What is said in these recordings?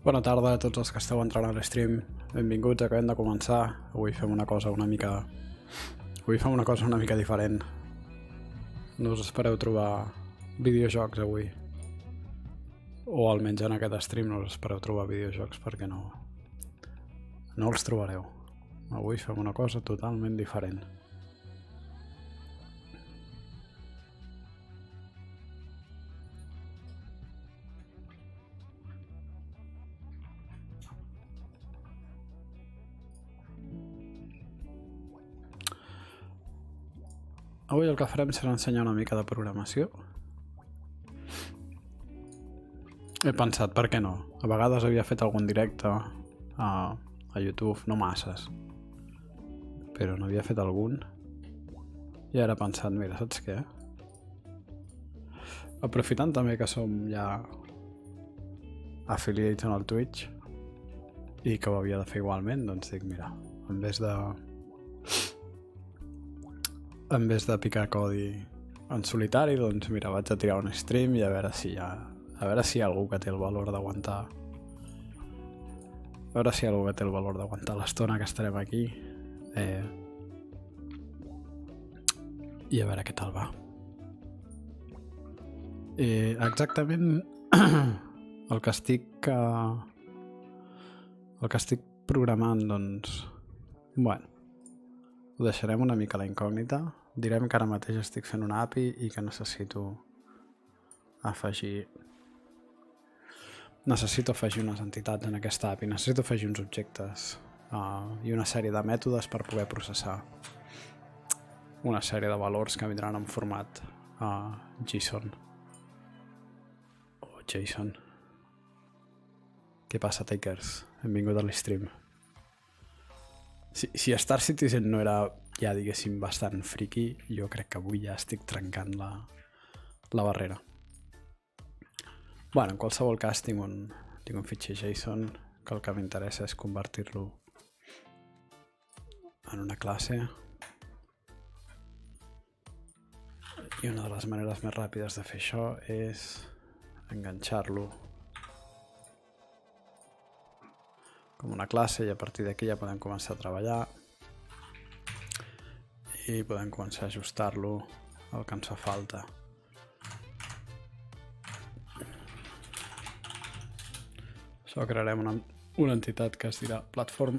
Bona tarda a tots els que esteu entrant a l'stream. Benvinguts, acabem de començar. Avui fem una cosa una mica diferent. No us espereu trobar videojocs avui. O almenys en aquest stream no us espereu trobar videojocs perquè no els trobareu. Avui fem una cosa totalment diferent. Avui el que farem serà ensenyar una mica de programació. He pensat, per què no? A vegades havia fet algun directe a YouTube, no masses, però n'havia fet algun. I ara he pensat, mira, saps què? Aprofitant també que som ja affiliates en el Twitch i que ho havia de fer igualment, doncs dic, mira, en vez de picar codi en solitari, doncs mira, vaig a tirar un stream i a veure si hi ha algú que té el valor d'aguantar. A veure si hi ha algú que té el valor d'aguantar l'estona que estarem aquí. I a veure què tal va. Exactament el que estic programant, doncs, bueno, ho deixarem una mica a la incògnita. Direm que ara mateix estic fent una API i que necessito afegir unes entitats en aquesta API, necessito afegir uns objectes i una sèrie de mètodes per poder processar una sèrie de valors que vindran en format JSON o JSON. Què passa, takers? Benvingut a l'stream. Si Star Citizen no era ja, diguéssim, bastant friki, jo crec que avui ja estic trencant la barrera. Bueno, en qualsevol cas tinc un fitxer JSON que el que m'interessa és convertir-lo en una classe. I una de les maneres més ràpides de fer això és enganxar-lo com una classe i a partir d'aquí ja podem començar a treballar i podem començar a ajustar-lo al que ens fa falta. Això crearem una entitat que es dirà Platform,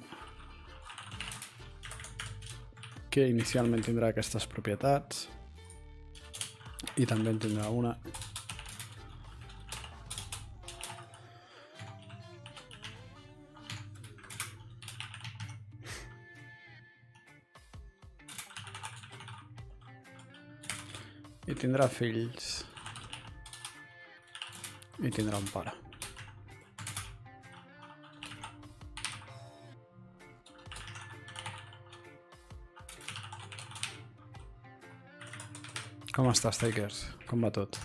que inicialment tindrà aquestes propietats i també en tindrà una i tindrà fills i tindrà un pare. Com estàs, takers? Com va tot?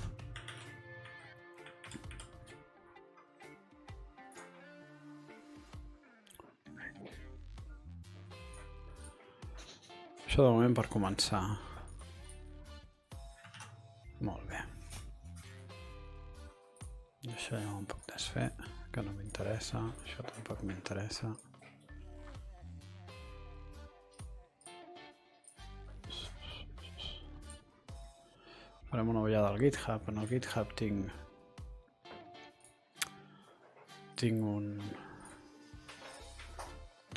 Això de moment per començar. Molt bé. Això ja ho puc desfer, que no m'interessa. Això tampoc m'interessa. Farem una ullada al GitHub. En el GitHub tinc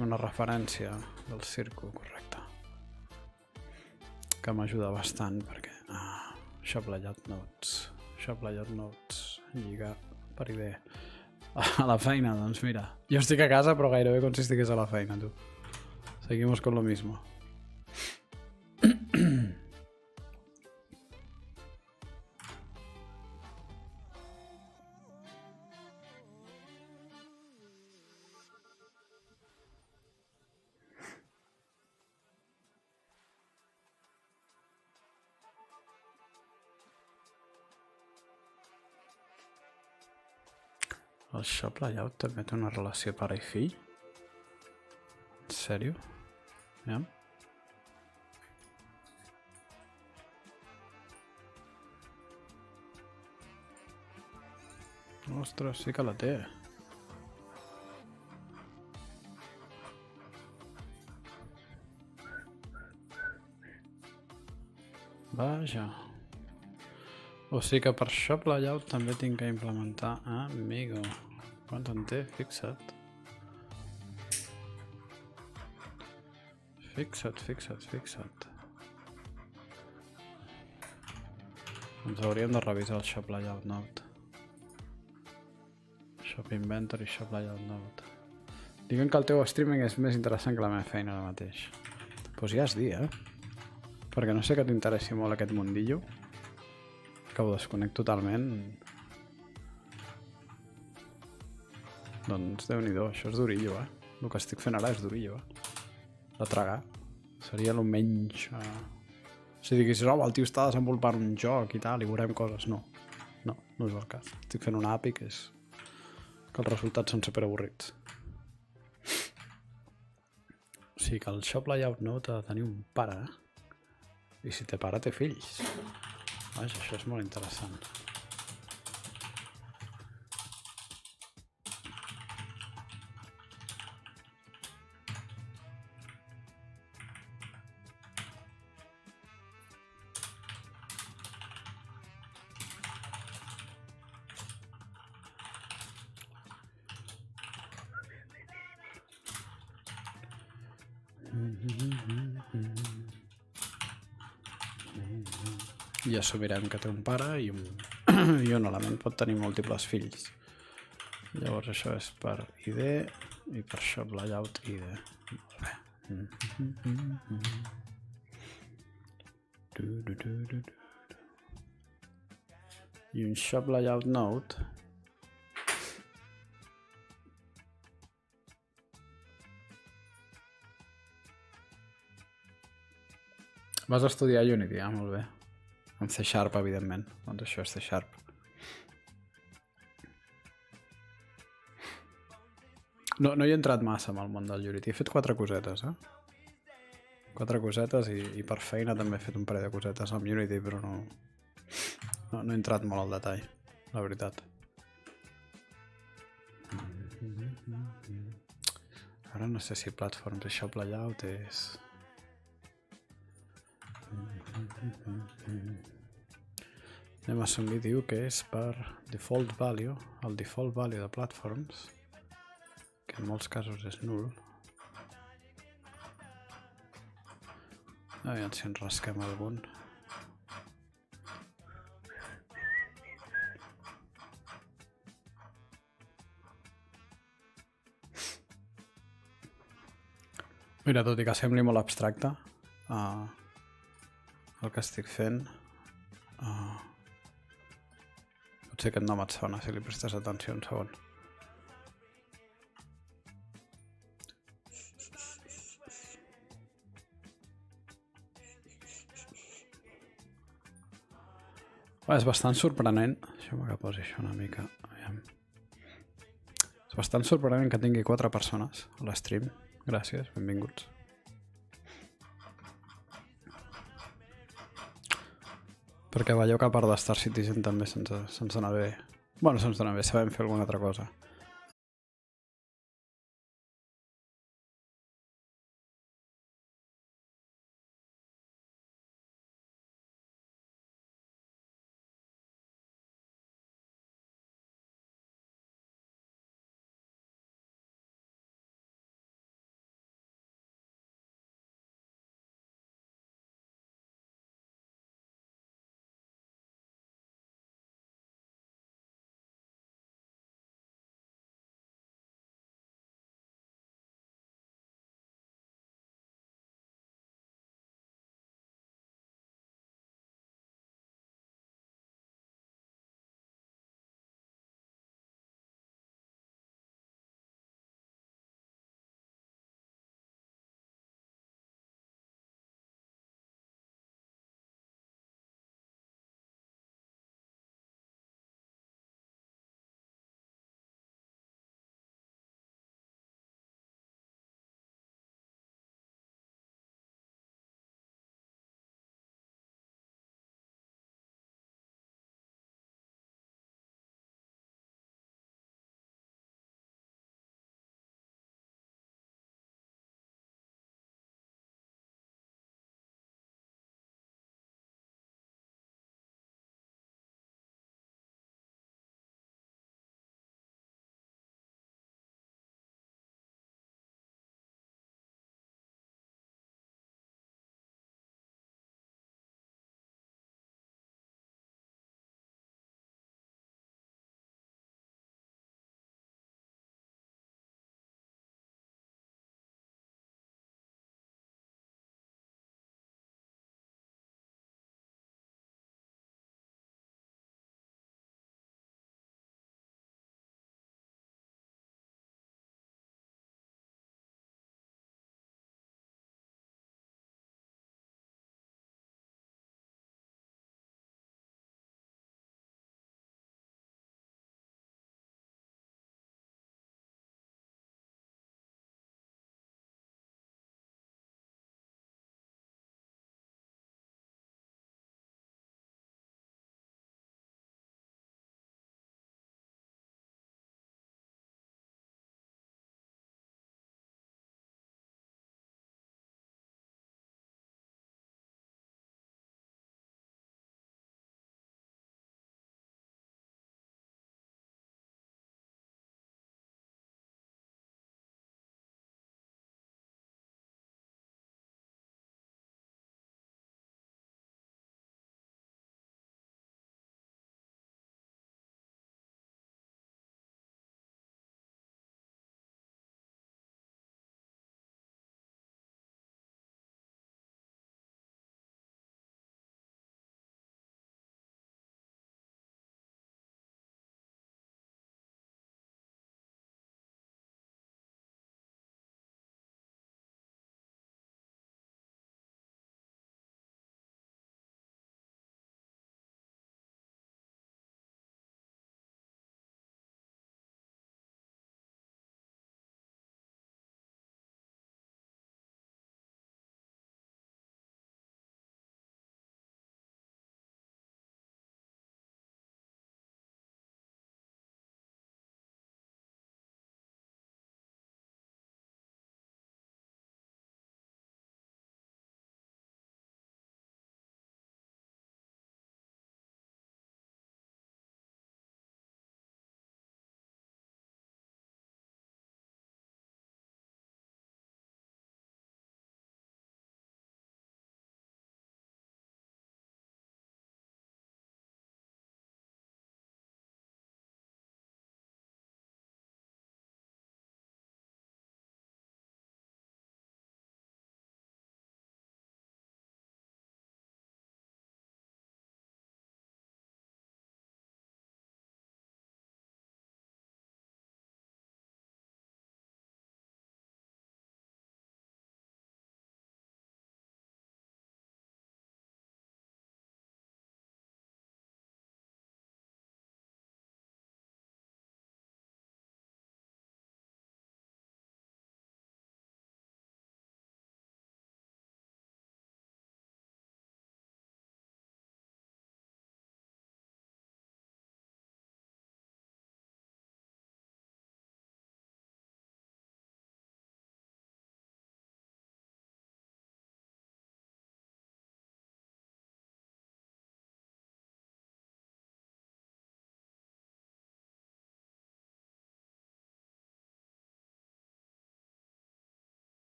una referència del Circle, correcte. que m'ajuda bastant perquè... Shop Layout Notes. Shop Layout Notes. Lliga per idea. A la feina, doncs mira. Jo estic a casa, però gairebé com si estigués a la feina, tu. Seguimos con lo mismo. El Shop Layout també té una relació pare i fill? En sèrio? Ja. Ostres, sí que la té. Vaja. O sigui que per Shop Layout també tinc que implementar... Amigo. Quant en té? Fixa't. Fixa't. Ens hauríem de revisar el Shop Layout Note. Shop Inventory, Shop Layout Note. Diguem que el teu streaming és més interessant que la meva feina ara mateix. Doncs ja has dit, Perquè no sé que t'interessi molt aquest mundillo, que ho desconec totalment. Doncs Déu-n'hi-do, això és durillo, El que estic fent ara és durillo, De tragar. Seria el menys... Si diguessis, el tio està desenvolupant un joc i tal, i veurem coses. No és el cas. Estic fent una API que és... que els resultats són superavorrits. O sigui que el Shop Layout Note ha de tenir un pare, I si té pare, té fills. Vaja, això és molt interessant. I assumirem que té un pare i un element pot tenir múltiples fills. Llavors això és per ID i per Shop Layout ID. Molt bé. I un Shop Layout Node vas estudiar Unity, molt bé. En C#, evidentment. Doncs això és C#. No hi he entrat massa amb el món del Unity. He fet 4 cosetes, 4 cosetes i per feina també he fet un parell de cosetes amb Unity, però no he entrat molt al detall, la veritat. Ara no sé si Platforms i Shop Layout és... Anem a assumir, diu que és per default value, el default value de Platforms, que en molts casos és null. Aviam si ens rasquem algun. Mira, tot i que sembli molt abstracte, el que estic fent, potser aquest nom et sona, si li prestes atenció un segon. És bastant sorprenent, deixa'm que posi això una mica, aviam. És bastant sorprenent que tingui 4 persones a l'stream. Gràcies, benvinguts. Perquè veieu que a part de Star Citizen també se'ns dona bé. Bueno, se'ns dona bé, sabem fer alguna altra cosa.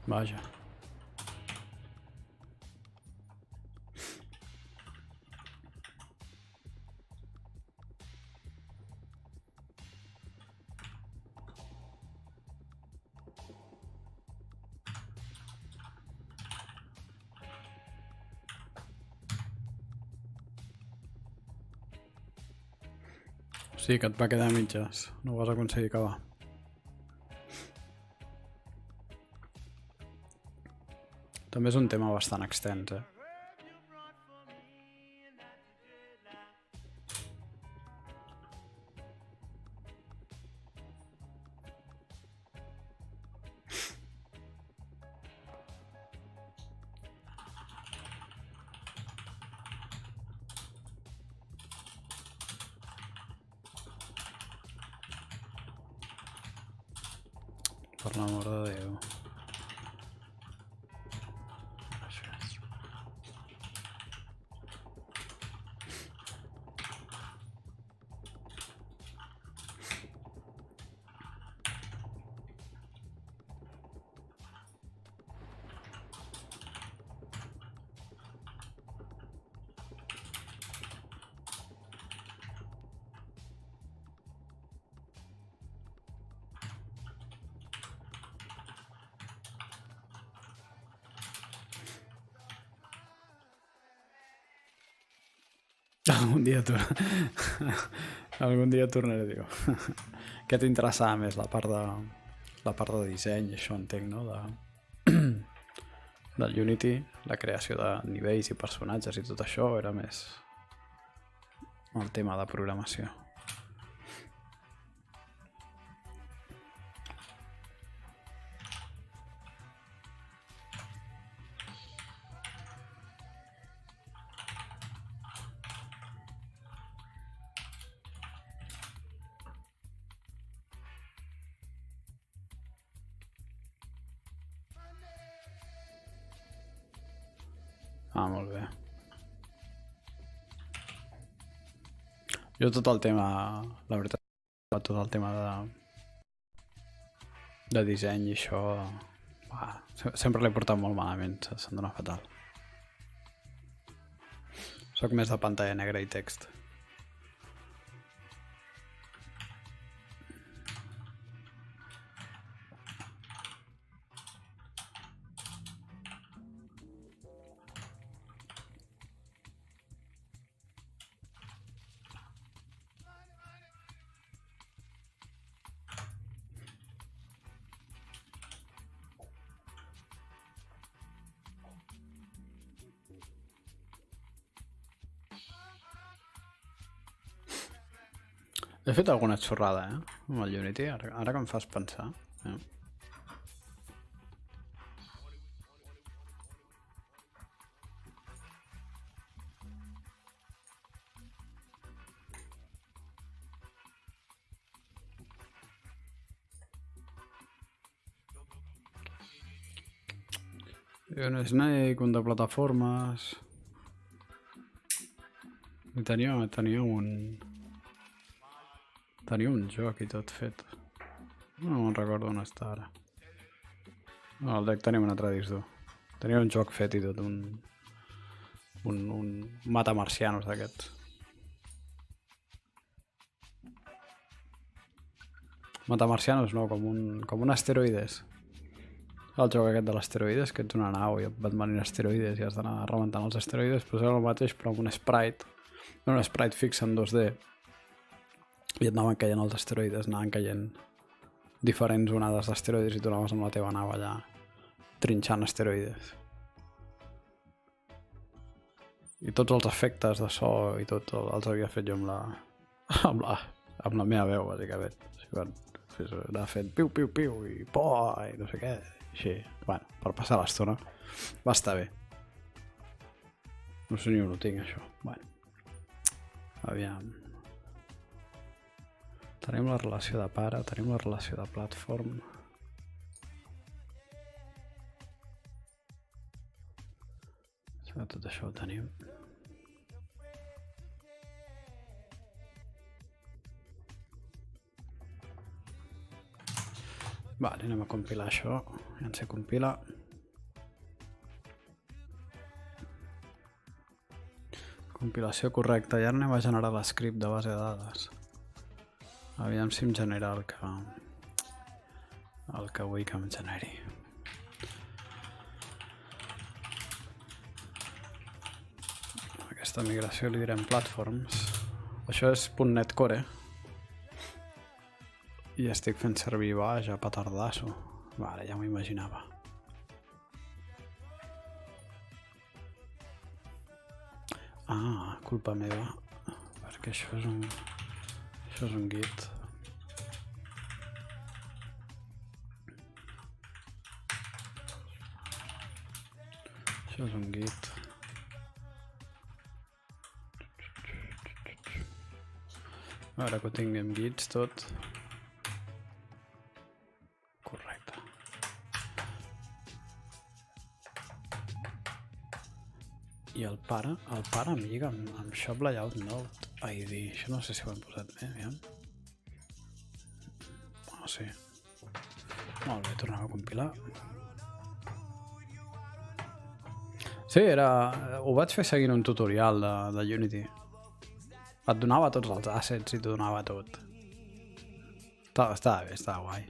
Vaja. Sí, que et va quedar a mitges. No ho vas aconseguir acabar. També és un tema bastant extens, Per l'amor de Déu. Algun dia tornaré, diu. Què t'interessava més? La part de disseny, això entenc, no? Del Unity, la creació de nivells i personatges i tot això era més el tema de programació. Molt bé. Jo tot el tema, la veritat, tot el tema de disseny i això, sempre l'he portat molt malament, se'm dona fatal. Soc més de pantalla negra i text. He fet alguna xorrada, amb el Unity, ara que em fas pensar. Un Snake, un de plataformes... I tenia un joc i tot fet. No me'n recordo on està ara. No, al deck tenim un altre disc dur. Tenia un joc fet i tot, un matamarcianos d'aquests. Matamarcianos no, com un asteroides. El joc aquest de l'asteroides, que ets una nau i et van venir asteroides i has d'anar rebentant els asteroides, però és el mateix però amb un sprite. Un sprite fix en 2D. I et anaven caient els asteroides, anaven caient diferents onades d'asteroides i tu anaves amb la teva nau allà trinxant asteroides. I tots els efectes de so i tot els havia fet jo amb la meva veu, bàsicament. Anava fent piu, piu, piu i por i no sé què. Així, bueno, per passar l'estona va estar bé. No sé ni on ho tinc, això. Bueno, aviam. Tenim la relació de pare, tenim la relació de platform. Tot això ho tenim. Vale, anem a compilar això. Ja ens se compila. Compilació correcta. Ja anem a generar l'escript de base de dades. Aviam si em genera el que vull que em generi. Aquesta migració li direm platforms. Això és .NET Core. I estic fent servir Bash a petardasso. Vale, ja m'ho imaginava. Ah, culpa meva. Perquè això és un git. Això és un git. Ara que ho tinguem gits tot. Correcte. I el pare em lliga amb Shop Layout Node ID. Això no sé si ho hem posat bé, aviam. Oh, sí. Molt bé, tornem a compilar. Sí, ho vaig fer seguint un tutorial de Unity. Et donava tots els assets i t'ho donava tot. Estava bé, estava guai.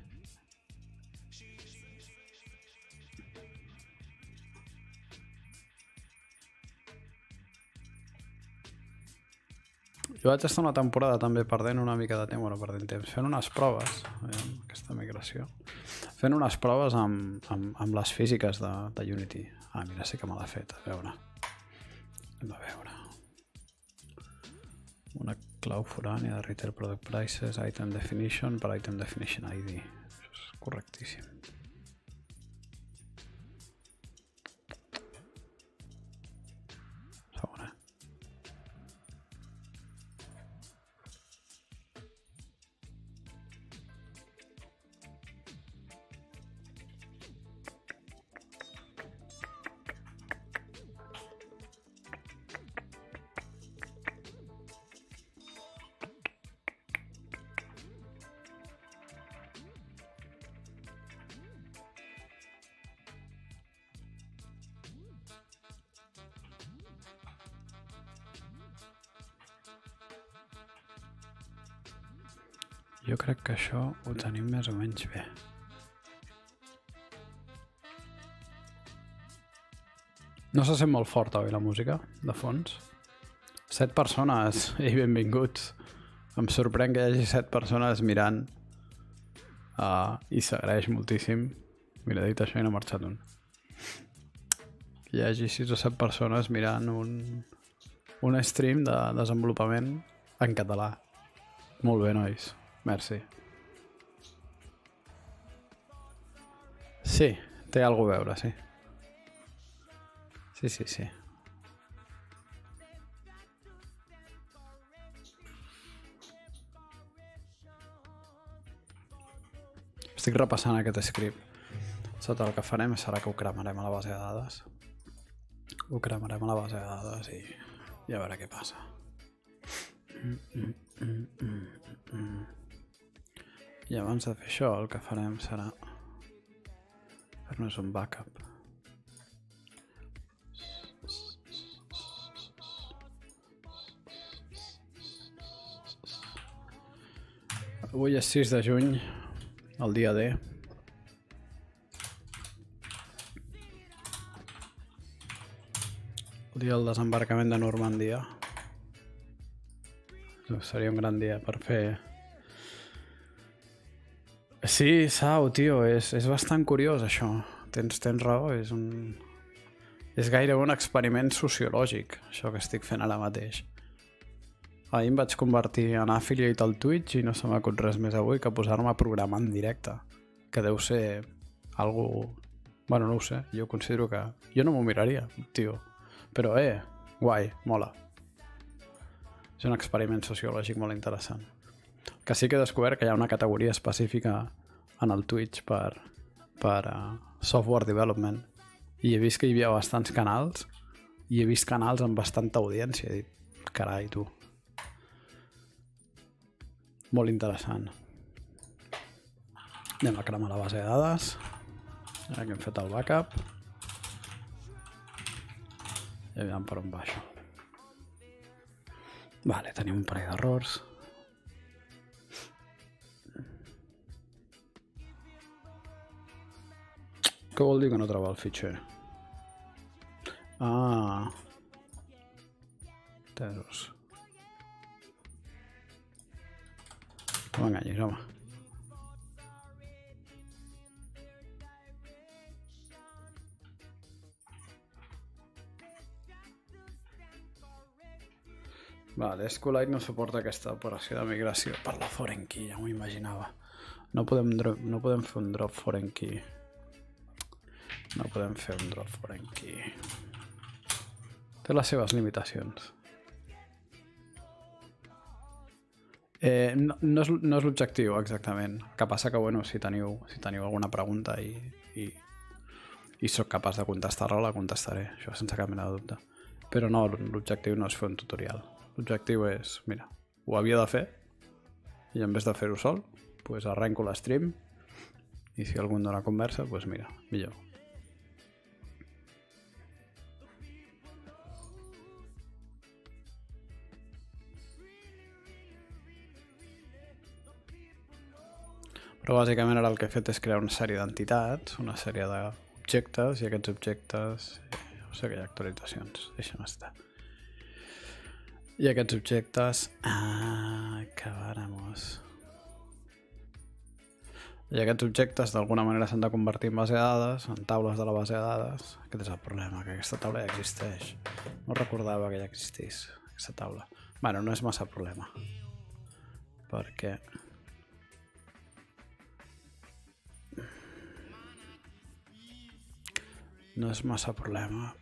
Jo vaig estar una temporada també perdent una mica de temps, fent unes proves, aquesta migració, fent unes proves amb les físiques de Unity. Ah, mira, sí que me l'ha fet, a veure. Anem a veure. Una clau forània de Retail Product Prices, Item Definition per Item Definition ID. Això és correctíssim. Segona. Jo crec que això ho tenim més o menys bé. No se sent molt forta, oi, la música, de fons? 7 persones i benvinguts. Em sorprèn que hi hagi 7 persones mirant i s'agraeix moltíssim. Mira, dit això i n'ha marxat un. Que hi hagi 6 o 7 persones mirant un stream de desenvolupament en català. Molt bé, nois. Merci. Sí, té alguna a veure, sí. Sí. Estic repassant aquest script. Sota el que farem serà que ho cremarem a la base de dades. Ho cremarem a la base de dades i a veure què passa. I abans de fer això, el que farem serà fer-nos un backup. Avui és 6 de juny, el dia D. El dia del desembarcament de Normandia. Seria un gran dia per fer... Sí, Sau, tio, és bastant curiós això. Tens raó, és gairebé un experiment sociològic, això que estic fent ara mateix. Ahir em vaig convertir en affiliate al Twitch i no se m'ha acut res més avui que posar-me a programar en directe, que deu ser algo... Bueno, no ho sé, jo considero que... Jo no m'ho miraria, tio, però guai, mola. És un experiment sociològic molt interessant. Que sí que he descobert que hi ha una categoria específica en el Twitch per software development i he vist que hi havia bastants canals i he vist canals amb bastanta audiència. He dit, carai, tu. Molt interessant. Anem a cremar la base de dades. Ara que hem fet el backup. I aviam per on va això. Vale, tenim un parell d'errors. Què vol dir que no troba el fitxer? Ah. Tesos. No m'enganyis, home. Vale, SQLite no suporta aquesta operació de migració per la foreign key, ja m'ho imaginava. No podem fer un drop foreign key. No podem fer un drop foreign key. Té les seves limitacions. No és l'objectiu, exactament. El que passa que, bueno, si teniu alguna pregunta i sóc capaç de contestar-la, la contestaré, això sense cap mena de dubte. Però no, l'objectiu no és fer un tutorial. L'objectiu és, mira, ho havia de fer i en vez de fer-ho sol, doncs arrenco l'stream i si algú em dona conversa, doncs mira, millor. Però bàsicament ara el que he fet és crear una sèrie d'entitats, una sèrie d'objectes, i aquests objectes... No sé que hi ha actualitzacions, deixa'm estar. I aquests objectes... acabáramos. I aquests objectes d'alguna manera s'han de convertir en base de dades, en taules de la base de dades. Aquest és el problema, que aquesta taula ja existeix. No recordava que ja existís aquesta taula. Bueno, no és massa problema. Perquè... No és massa problema.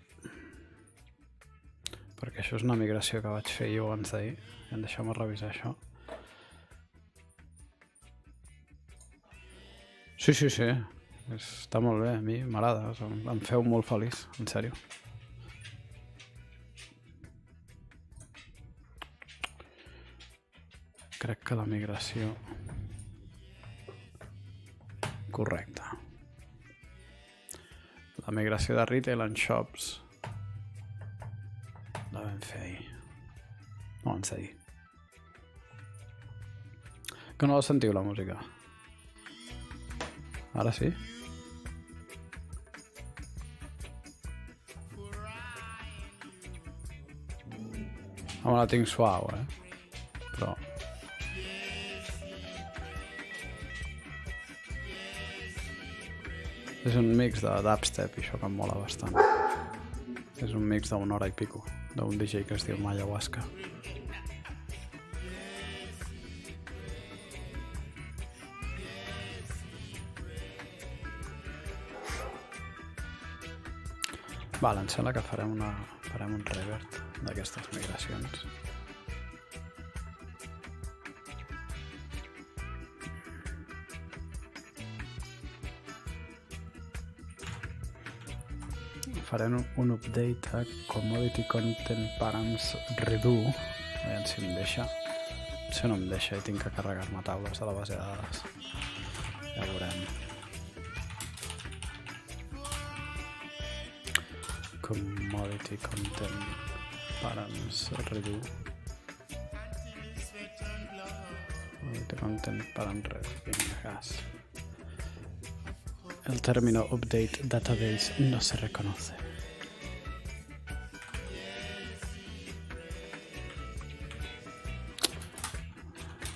Perquè això és una migració que vaig fer jo abans d'ahir. Deixeu-me revisar això. Sí. Està molt bé, a mi m'agrada. Em feu molt feliç, en sèrio. Crec que la migració... Correcte. La migració de retail en shops la vam fer ahir. No, abans d'ahir. Que no la sentiu, la música? Ara sí? Home, la tinc suau, Però... És un mix de dubstep i això que em mola bastant. És un mix d'una hora i pico, d'un DJ que es diu Mayahuasca. Vale, em sembla que farem un revert d'aquestes migracions. Farem un update a Commodity Content Params Redo. A veure si em deixa. Si no em deixa i tinc que carregar-me taules de la base de dades. Ja veurem. Commodity Content Params Redo. Commodity Content Params Redo. Vinga, gas. El término update database no se reconoce.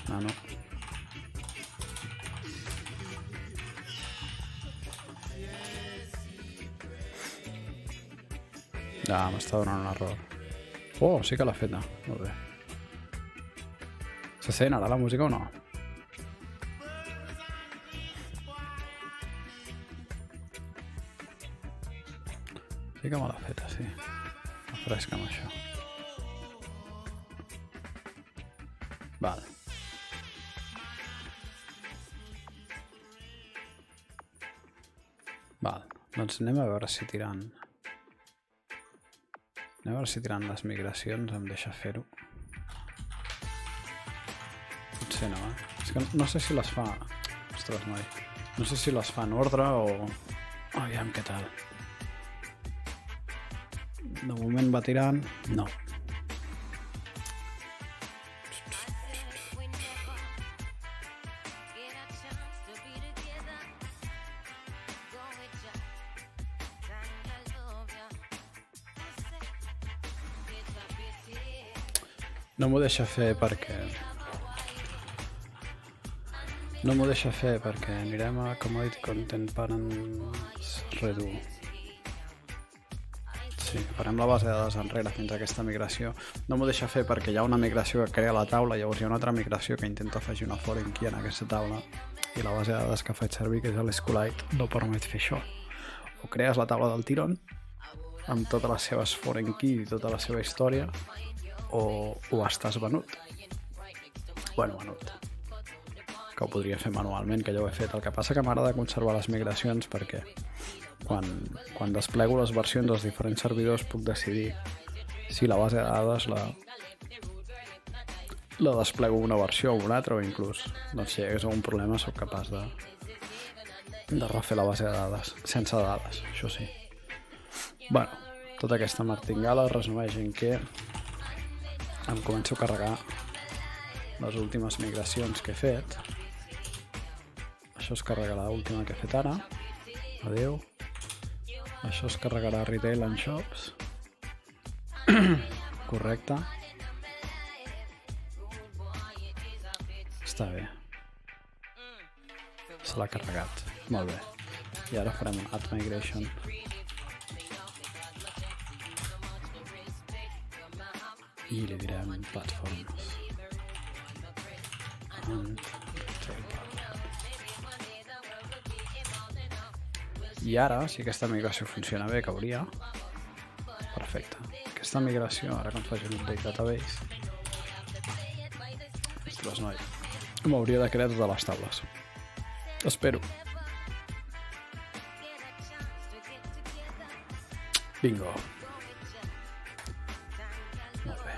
No. Ja, m'està donant un error. Oh, sí que l'ha feta. Molt bé. Se sent ara la música o no? Sí que me l'ha feta, sí. Refresca amb això. Val. Val, doncs anem a veure si tirant... Anem a veure si tirant les migracions em deixa fer-ho. Potser no, És que no sé si les fa... Ostres, noi. No sé si les fa en ordre o... Aviam què tal. De moment va tirant... No. No m'ho deixa fer perquè... anirem a Commodity Content Parents Redo. Sí, farem la base de dades enrere fins a aquesta migració. No m'ho deixa fer perquè hi ha una migració que crea la taula, llavors hi ha una altra migració que intenta afegir una foreign key en aquesta taula i la base de dades que faig servir, que és l'SQLite, no permet fer això. O crees la taula del tirón amb totes les seves foreign key i tota la seva història, o estàs venut. Bueno, venut. Que ho podria fer manualment, que ja ho he fet. El que passa que m'agrada conservar les migracions perquè quan desplego les versions dels diferents servidors puc decidir si la base de dades la desplego una versió o una altra, o inclús, doncs si hi hagués algun problema sóc capaç de refer la base de dades, sense dades, això sí. Bueno, tota aquesta martingala es resumeix en què em començo a carregar les últimes migracions que he fet. Això es carregarà l'última que he fet ara. Adeu. Això es carregarà Retail and Shops. Correcte. Està bé. Se l'ha carregat. Molt bé. I ara farem un Add Migration. I li direm Platforms. I ara, si aquesta migració funciona bé, que hauria, perfecte. Aquesta migració, ara que em faci un update database, ostres, noi, m'hauria de crear totes les taules. Espero. Bingo. Molt bé.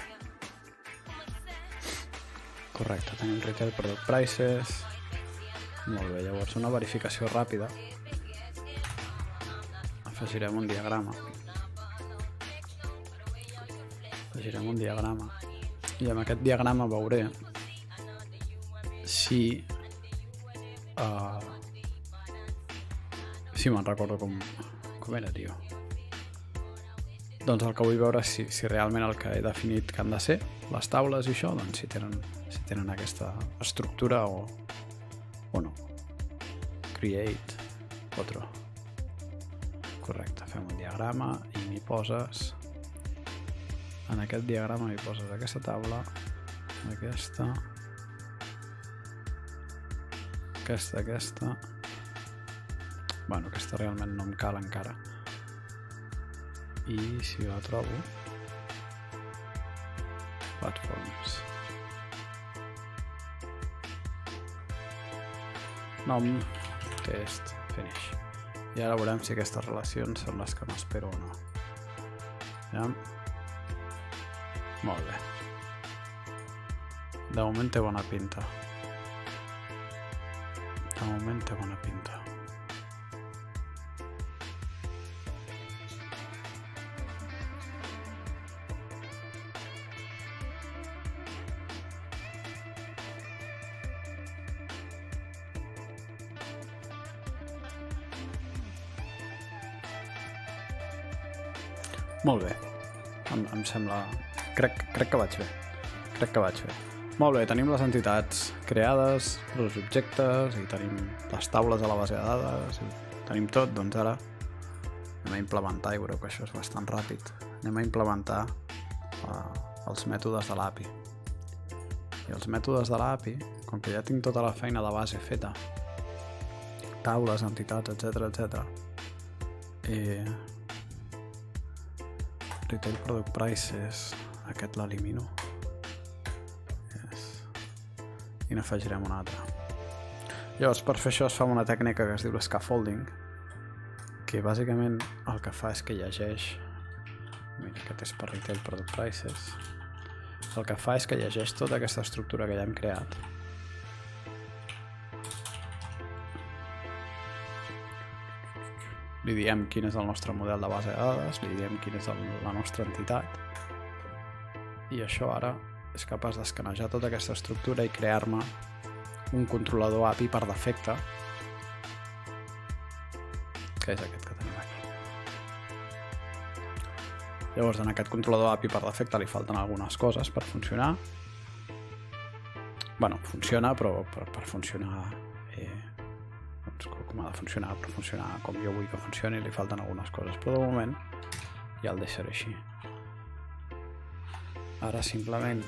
Correcte, tenim Retail Product Prices. Molt bé, llavors una verificació ràpida. Afegirem un diagrama. I amb aquest diagrama veuré si me'n recordo com era, tio. Doncs el que vull veure és si realment el que he definit que han de ser les taules i això, doncs si tenen aquesta estructura o no. Create, otro. Correcte, fem un diagrama i m'hi poses, en aquest diagrama m'hi poses aquesta taula, aquesta, bueno, aquesta realment no em cal encara, i si la trobo, Platforms, nom, test, finish. I ara veurem si aquestes relacions són les que m'espero o no. Ja? Molt bé. De moment té bona pinta. Molt bé, em sembla... Crec que vaig bé. Molt bé, tenim les entitats creades, els objectes, i tenim les taules a la base de dades, i tenim tot, doncs ara anem a implementar, i veureu que això és bastant ràpid. Anem a implementar els mètodes de l'API. I els mètodes de l'API, com que ja tinc tota la feina de base feta, taules, entitats, etc. Retail Product Prices, aquest l'elimino. I n'afegirem una altra. Llavors, per fer això es fa una tècnica que es diu scaffolding, que bàsicament el que fa és que llegeix, mira, aquest és per Retail Product Prices, el que fa és que llegeix tota aquesta estructura que ja hem creat. Li diem quin és el nostre model de base de dades, li diem quina és la nostra entitat, i això ara és capaç d'escanejar tota aquesta estructura i crear-me un controlador API per defecte, que és aquest que tenim aquí. Llavors, en aquest controlador API per defecte li falten algunes coses per funcionar. Bueno, funciona, però per funcionar com ha de funcionar, per funcionar com jo vull que funcioni, li falten algunes coses, però de moment ja el deixaré així. Ara simplement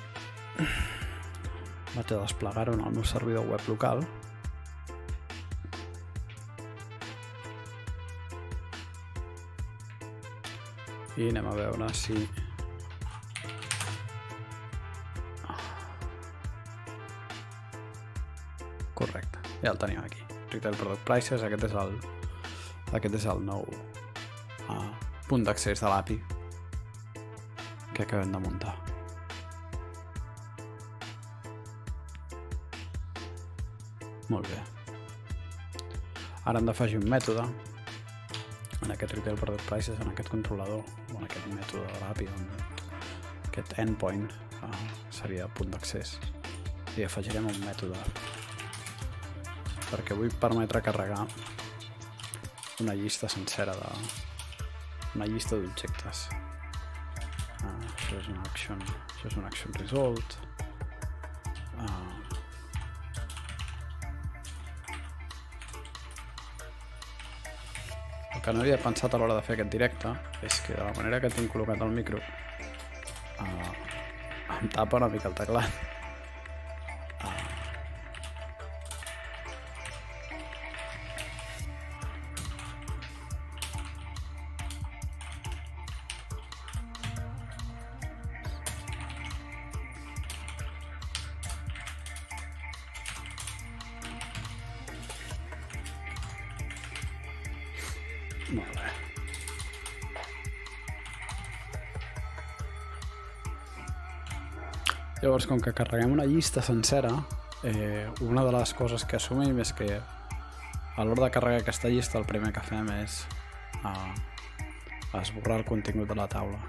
vaig a desplegar-ho en el meu servidor web local. I anem a veure si... Correcte, ja el tenim aquí. Retail Product Prices, aquest és el nou punt d'accés de l'API que acabem de muntar. Molt bé. Ara hem d'afegir un mètode en aquest Retail Product Prices, en aquest controlador, o en aquest mètode de l'API, aquest endpoint seria punt d'accés. I afegirem un mètode perquè vull permetre carregar una llista sencera una llista d'objectes. Això és un action result. El que no havia pensat a l'hora de fer aquest directe és que de la manera que tinc col·locat el micro em tapa una mica el teclat. Molt bé. Llavors, com que carreguem una llista sencera, una de les coses que assumim és que a l'hora de carregar aquesta llista el primer que fem és esborrar el contingut de la taula.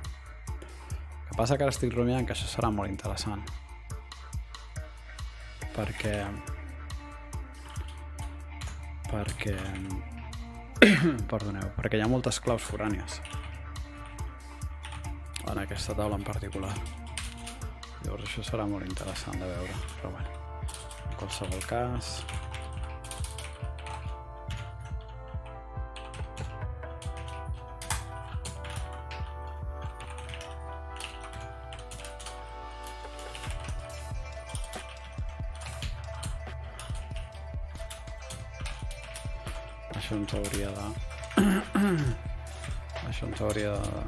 El que passa que ara estic rumiant que això serà molt interessant perquè perdoneu, perquè hi ha moltes claus forànies en aquesta taula en particular. Llavors això serà molt interessant de veure, però bueno, en qualsevol cas... Això ens hauria de... Això ens hauria de...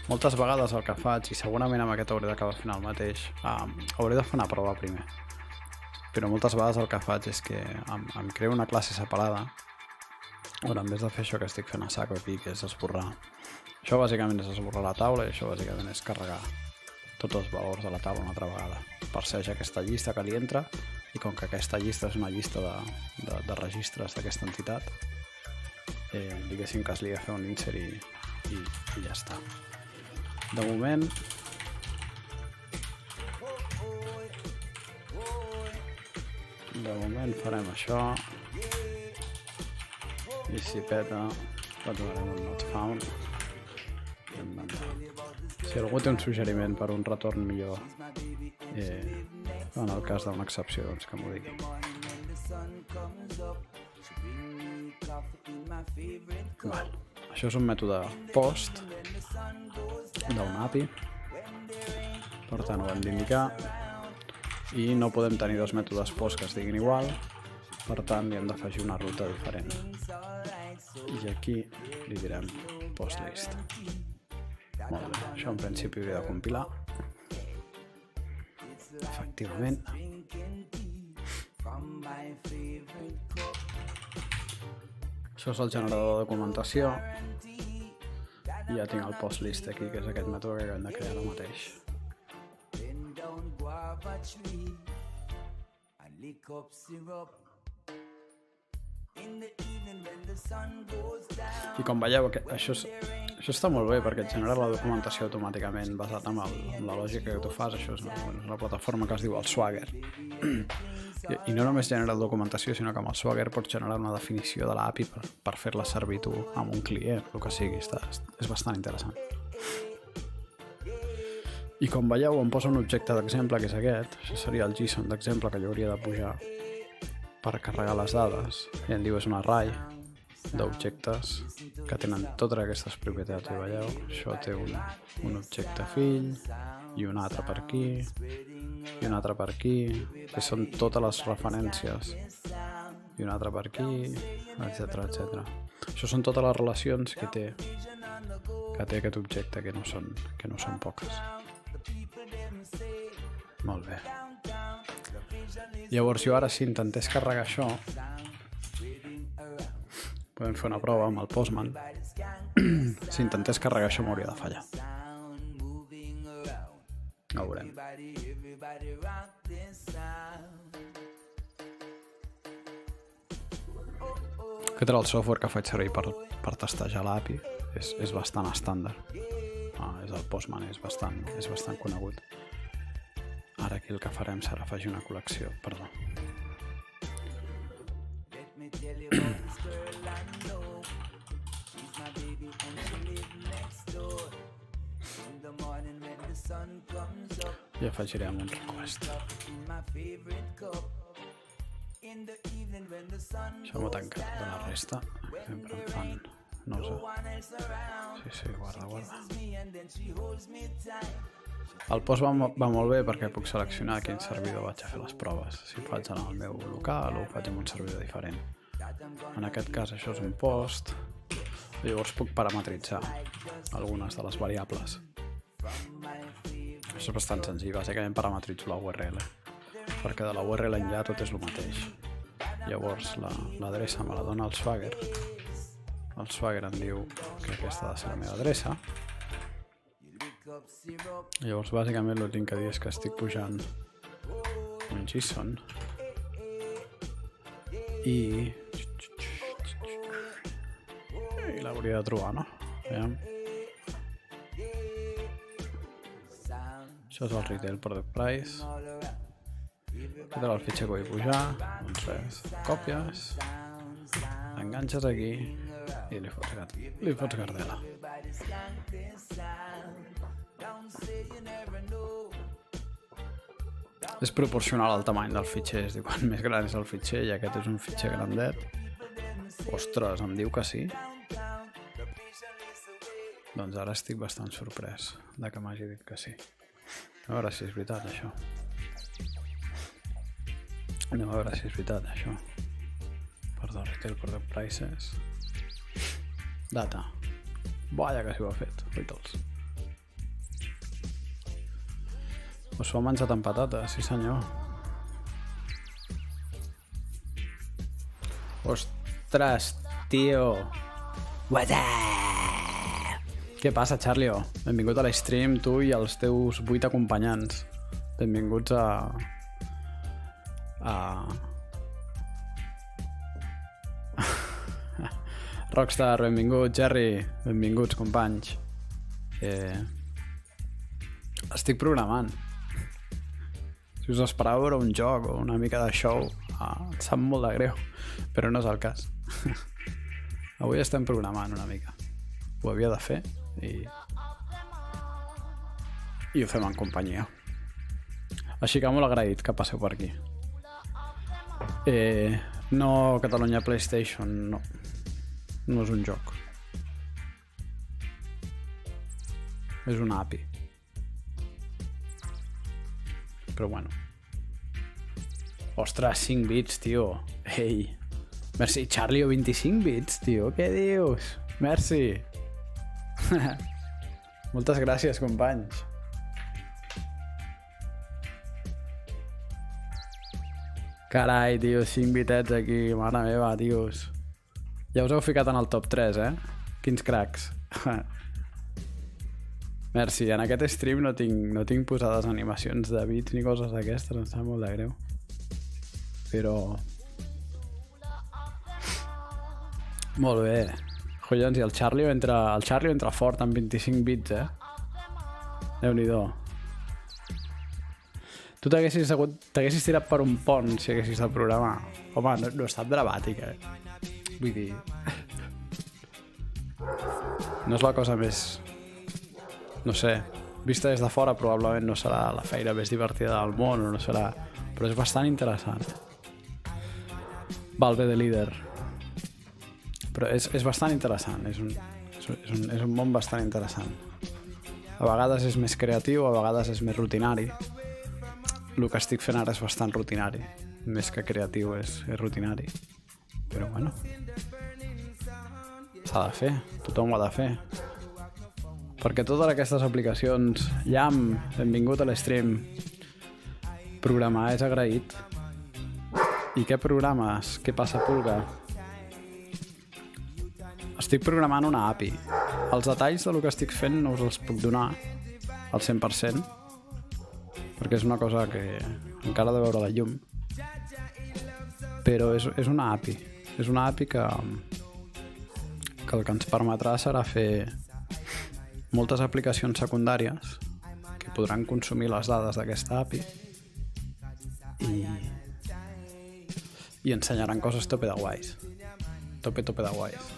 Moltes vegades el que faig, i segurament amb aquest hauré d'acabar fent el mateix, hauré de fer una prova primer, però moltes vegades el que faig és que em creo una classe separada on en vez de fer això que estic fent a saco aquí, que és esborrar. Això bàsicament és esborrar la taula i això bàsicament és carregar tots els valors de la taula una altra vegada. Perseeix aquesta llista que li entra i com que aquesta llista és una llista de registres d'aquesta entitat, diguéssim que es li ha de fer un insert i ja està. De moment farem això i si peta donarem un not found. Si algú té un suggeriment per un retorn millor en el cas d'una excepció, doncs que m'ho digui. Això és un mètode post d'una API, per tant ho hem d'indicar i no podem tenir dos mètodes post que es diguin igual, per tant li hem d'afegir una ruta diferent i aquí li direm postlist. Molt bé, això en principi hauria de compilar efectivament. Això és el generador de documentació i ja tinc el postlist aquí, que és aquest mètode que acabem de crear ara mateix. I com veieu, això està molt bé perquè et genera la documentació automàticament basat en la lògica que tu fas. Això és una plataforma que es diu el Swagger. I no només genera la documentació, sinó que amb el Swagger pots generar una definició de l'API per fer-la servir tu amb un client, el que sigui. És bastant interessant. I com veieu, em posa un objecte d'exemple, que és aquest. Això seria el JSON d'exemple que jo hauria de pujar per carregar les dades. I em diu és un array d'objectes que tenen totes aquestes propietats. I veieu, això té un objecte fill i un altre per aquí i un altre per aquí, que són totes les referències, i un altre per aquí, etc. Això són totes les relacions que té aquest objecte, que no són poques. Molt bé. Llavors jo ara, si intentés carregar això, podem fer una prova amb el Postman. Si intentés carregar això m'hauria de fallar. No ho veurem. Aquest era el software que faig servir per testejar l'API. És bastant estàndard. És el Postman, és bastant conegut. Ara aquí el que farem serà afegir una col·lecció, perdó. I afegirem un request. Això m'ho tanca de la resta. Sempre em fan... No ho sé. Sí, guarda. El post va molt bé perquè puc seleccionar a quin servidor vaig a fer les proves. Si ho faig en el meu local o ho faig en un servidor diferent. En aquest cas això és un post. Llavors puc parametritzar algunes de les variables. Això és bastant senzill. Bàsicament parametritzo la URL. Perquè de la URL enllà tot és el mateix. Llavors l'adreça me la dona el Swagger. El Swagger em diu que aquesta ha de ser la meva adreça. Llavors bàsicament el que tinc que dir és que estic pujant un JSON i l'hauria de trobar, no? Veiem. Això és el Retail Product Price. Aquest era el fitxer que vull pujar. Doncs res, còpies, enganxes aquí i li fots Gardela. És proporcional al tamany del fitxer, és a dir, quan més gran és el fitxer i aquest és un fitxer grandet. Ostres, em diu que sí? Doncs ara estic bastant sorprès de que m'hagi dit que sí. A veure si és veritat, això. Anem a veure si és veritat, això. Perdó, Retail Product Prices. Data. Vaya que s'hi ho ha fet, oitols. Us ho ha menjat amb patates, sí senyor. Ostres, tio. What's up? Què passa, Charlio? Benvingut a l'stream, tu i els teus 8 acompanyants. Benvinguts a... Rockstar, benvingut, Jerry. Benvinguts, companys. Estic programant. Si us esperava veure un joc o una mica de show, em sap molt de greu, però no és el cas. Avui estem programant una mica. Ho havia de fer i ho fem en companyia. Així que molt agraït que passeu per aquí. No, Catalunya PlayStation, no. No és un joc. És una API. Però bueno. Ostres, 5 bits, tio. Ei. Merci, Charlie, o 25 bits, tio. Què dius? Merci. Moltes gràcies, companys. Carai, tio, 5 bitets aquí. Mare meva, tios. Ja us heu ficat en el top 3, Quins cracs. Merci, en aquest stream no tinc posades animacions de bits ni coses d'aquestes, em sap molt de greu. Però Molt bé. Collons, i el Charlie entra fort amb 25 bits, Déu-n'hi-do. Tu t'haguessis tirat per un pont si haguessis de programar. Home, no és tan dramàtic, Vull dir... No és la cosa més... No sé, vista des de fora probablement no serà la feina més divertida del món, o no serà... Però és bastant interessant. Valve de líder. Però és bastant interessant, és un món bastant interessant. A vegades és més creatiu, a vegades és més rutinari. El que estic fent ara és bastant rutinari. Més que creatiu, és rutinari. Però bueno, s'ha de fer, tothom ho ha de fer. Perquè totes aquestes aplicacions, Yam, benvingut a l'stream, programar és agraït. I què programes? Què passa, Pulga? Estic programant una API. Els detalls del que estic fent no us els puc donar al 100%, perquè és una cosa que encara ha de veure la llum. Però és una API. És una API que el que ens permetrà serà fer moltes aplicacions secundàries que podran consumir les dades d'aquesta API i ensenyaran coses tope de guais. Tope de guais.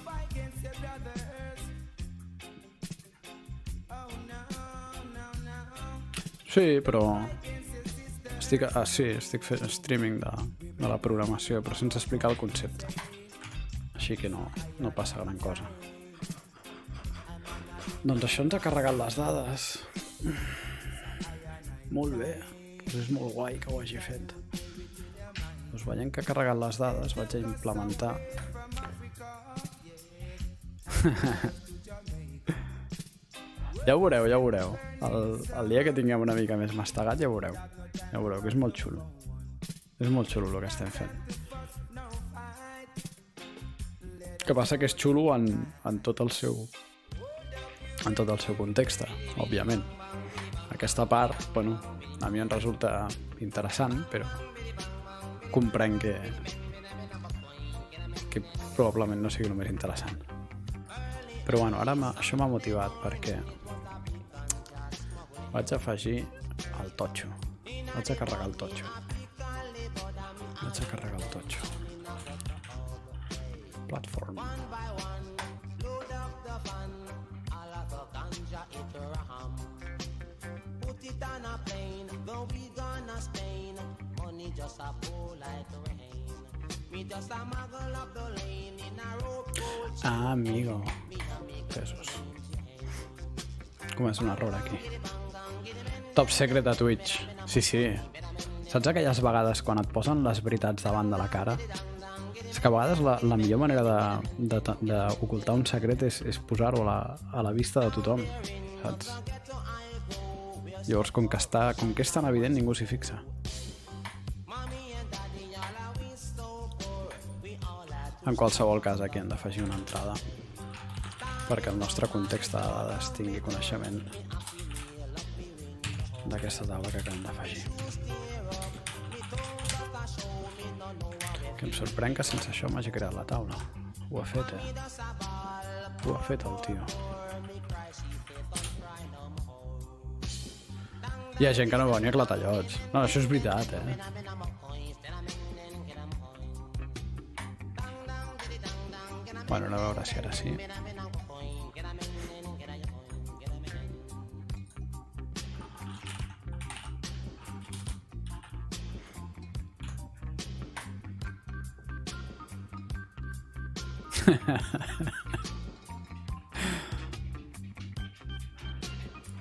Sí, però estic fent streaming de la programació, però sense explicar el concepte. Així que no passa gran cosa. Doncs això ens ha carregat les dades. Molt bé, doncs és molt guai que ho hagi fet. Doncs veient que ha carregat les dades vaig a implementar Ja ho veureu. El dia que tinguem una mica més mastegat ja ho veureu. Ja ho veureu, que és molt xulo. És molt xulo el que estem fent. Que passa que és xulo en tot el seu context, òbviament. Aquesta part, bueno, a mi em resulta interessant, però comprenc que probablement no sigui el més interessant. Però bueno, ara això m'ha motivat perquè vaig afegir el totxo. Vaig a carregar el totxo. Platform. Ah, amigo. Pesos. Com és un error aquí. Top secret a Twitch. Sí. Saps aquelles vegades quan et posen les veritats davant de la cara? És que a vegades la millor manera d'ocultar un secret és posar-ho a la vista de tothom, saps? Llavors, com que és tan evident, ningú s'hi fixa. En qualsevol cas, aquí hem d'afegir una entrada perquè el nostre context de dades tingui coneixement d'aquesta taula que acabem d'afegir. Que em sorprèn que sense això m'hagi creat la taula. Ho ha fet, Ho ha fet el tio. Hi ha gent que no veu ni a clatallots. No, això és veritat, Bueno, a veure si ara sí.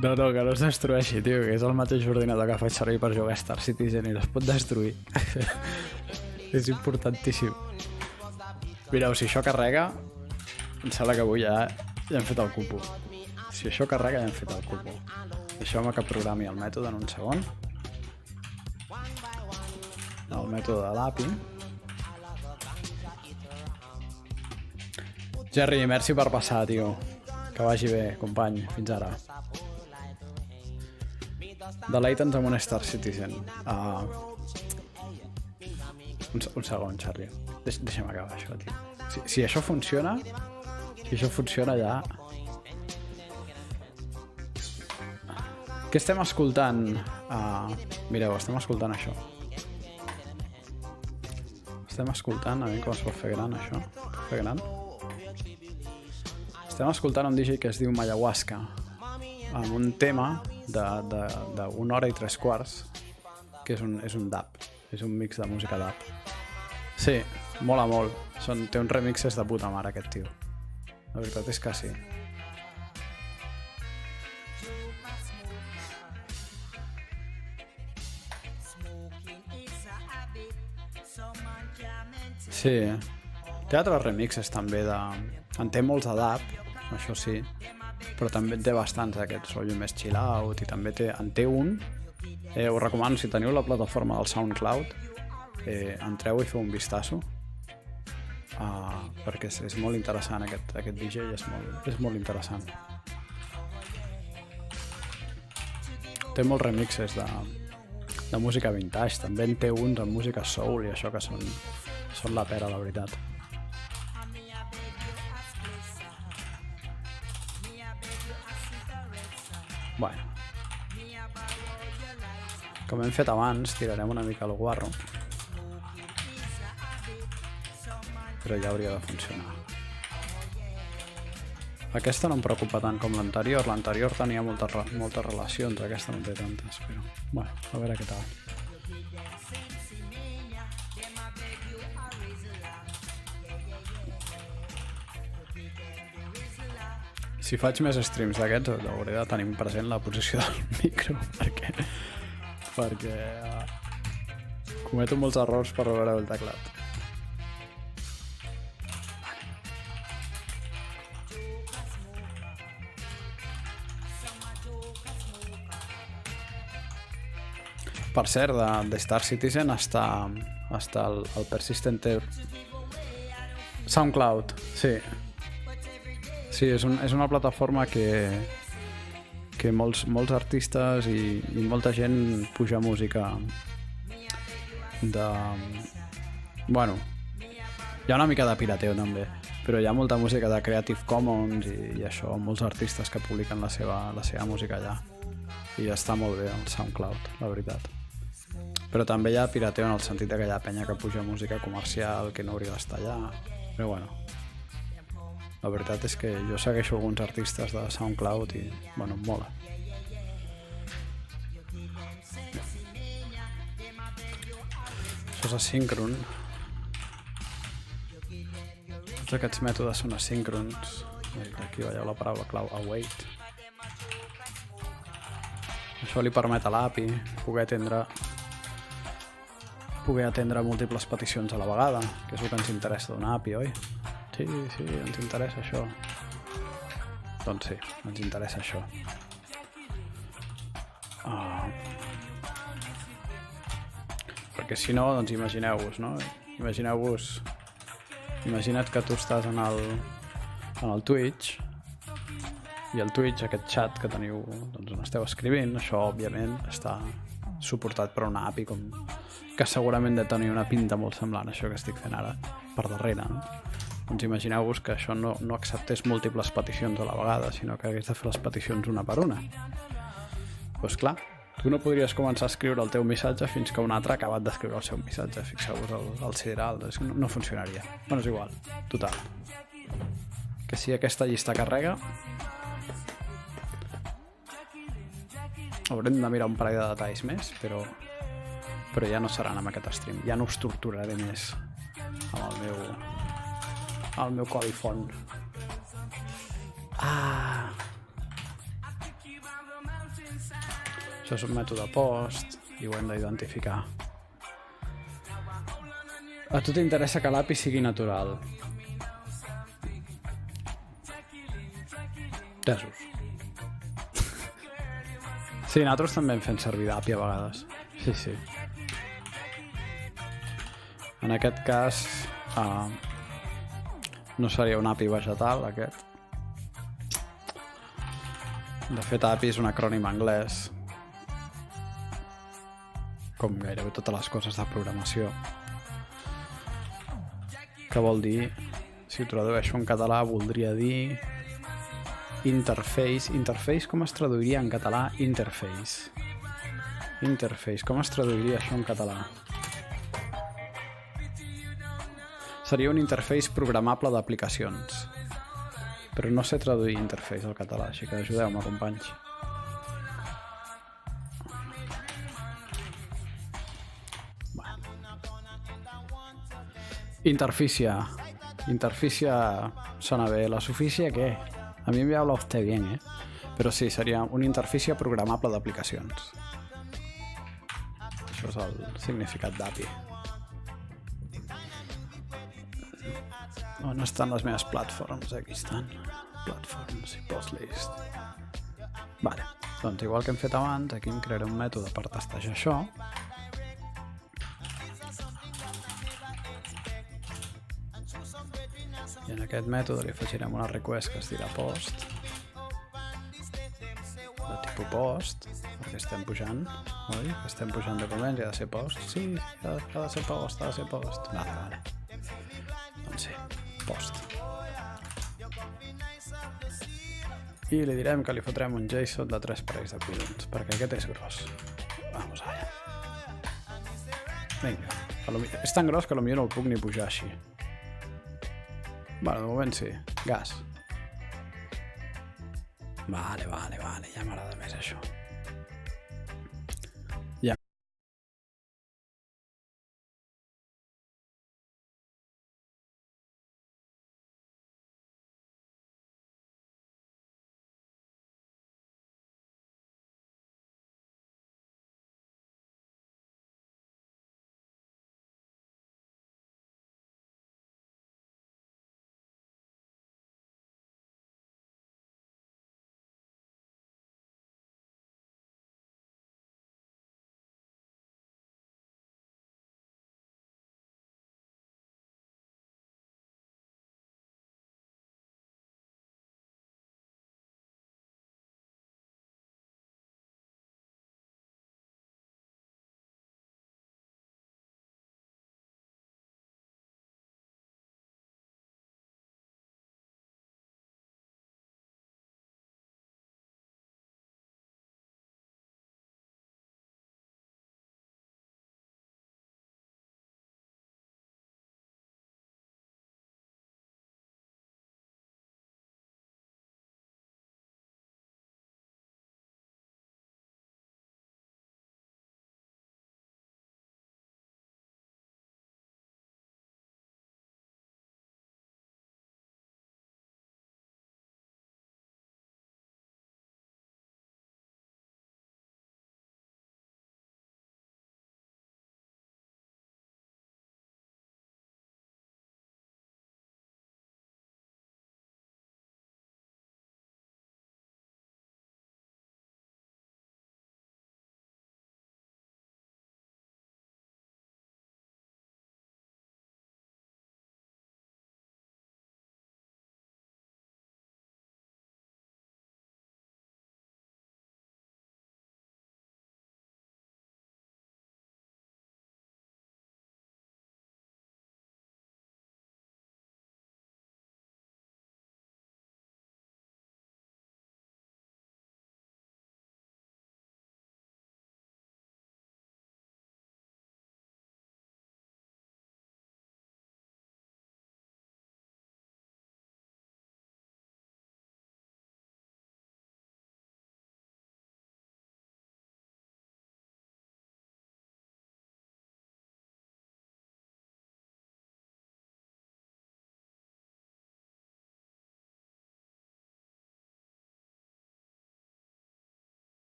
No, que no es destrueixi, tio, que és el mateix ordinador que faig servir per jugar a Star Citizen i no es pot destruir. És importantíssim. Mireu, si això carrega, em sembla que avui ja hem fet el cupo. Si això carrega, ja hem fet el cupo. Deixeu-me que programi el mètode en un segon. El mètode de l'API. Jerry, merci per passar, tio. Que vagi bé, company. Fins ara. Deleita'ns amb un Star Citizen. Un segon, Charlie. Deixa'm acabar això, tio. Si això funciona, ja... Què estem escoltant? Mireu, estem escoltant això. Estem escoltant, a veure com es pot fer gran, això. Fer gran? Estem escoltant un DJ que es diu Mayahuasca, amb un tema d'1 hora i 3/4, que és un dub, és un mix de música dub. Sí, mola molt. Té uns remixes de puta mare, aquest tio. La veritat és que sí. Sí, té altres remixes també en té molts de dub, això sí, però també en té bastants d'aquests rotllo més chill out, i també en té un, us recomano, si teniu la plataforma del SoundCloud, entreu i feu un vistazo, perquè és molt interessant aquest DJ, és molt interessant. Té molts remixes de música vintage, també en té uns amb música soul i això que són la pera, la veritat. Bueno, com hem fet abans, tirarem una mica el guarro, però ja hauria de funcionar. Aquesta no em preocupa tant com l'anterior. L'anterior tenia moltes relacions, aquesta no té tantes, però... Bueno, a veure què tal. Si faig més streams d'aquests, hauré de tenir present la posició del micro, perquè cometo molts errors per veure el teclat. Per cert, de Star Citizen està el Persistent SoundCloud, sí. Sí, és una plataforma que molts artistes i molta gent puja música Bueno, hi ha una mica de pirateo també, però hi ha molta música de Creative Commons i això, molts artistes que publiquen la seva música allà. I està molt bé el SoundCloud, la veritat. Però també hi ha pirateo en el sentit que hi ha penya que puja música comercial que no hauria d'estar allà, però bueno. La veritat és que jo segueixo alguns artistes de SoundCloud i, bueno, em mola. Això és asíncron. Tots aquests mètodes són asíncrons. Aquí veieu la paraula clau, await. Això li permet a l'API poder atendre múltiples peticions a la vegada, que és el que ens interessa d'una API, oi? Sí, ens interessa això. Doncs sí, ens interessa això. Perquè si no, doncs imagineu-vos, no? Imagina't que tu estàs en el Twitch i el Twitch, aquest chat que teniu, doncs on esteu escrivint, això òbviament està suportat per una API que segurament de tenir una pinta molt semblant a això que estic fent ara per darrere, no? Doncs imagineu-vos que això no acceptés múltiples peticions a la vegada, sinó que hagués de fer les peticions una per una. Doncs clar, tu no podries començar a escriure el teu missatge fins que un altre ha acabat d'escriure el seu missatge. Fixeu-vos el sideral, no funcionaria. Bueno, és igual, total. Que si aquesta llista carrega, haurem de mirar un parell de detalls més, però ja no seran amb aquest stream. Ja no us torturaré més amb el meu codi font. Això és un mètode post i ho hem d'identificar. A tu t'interessa que l'API sigui natural. Tesos. Sí, nosaltres també hem fet servir d'API a vegades. Sí. En aquest cas no seria un API vegetal, aquest. De fet, API és un acrònim anglès, com gairebé totes les coses de programació, que vol dir Si ho tradueixo en català voldria dir interface. Interface com es traduiria en català? Interface. Interface, com es traduiria això en català? Seria un interface programable d'aplicacions. Però no sé traduir interface al català, així que ajudeu-me, companys. Interfície. Interfície sona bé. La suficie, què? A mi me habla usted bien, ¿eh? Però sí, seria una interfície programable d'aplicacions. Això és el significat d'API. On estan les meves platforms? Aquí estan. Platforms i postlist. Vale, doncs igual que hem fet abans, aquí em crearé un mètode per testejar això. I en aquest mètode li afegirem una request que es dirà post, de tipus post, perquè estem pujant, oi? Estem pujant documents i ha de ser post. Sí, ha de ser post, ha de ser post. Vale. Doncs sí, post. I li direm que li fotrem un JSON de 3 parells de collons, perquè aquest és gros. Vamos allà. Vinga, és tan gros que potser no el puc ni pujar així. Bueno, de moment sí. Gas. Vale, ja m'agrada més això.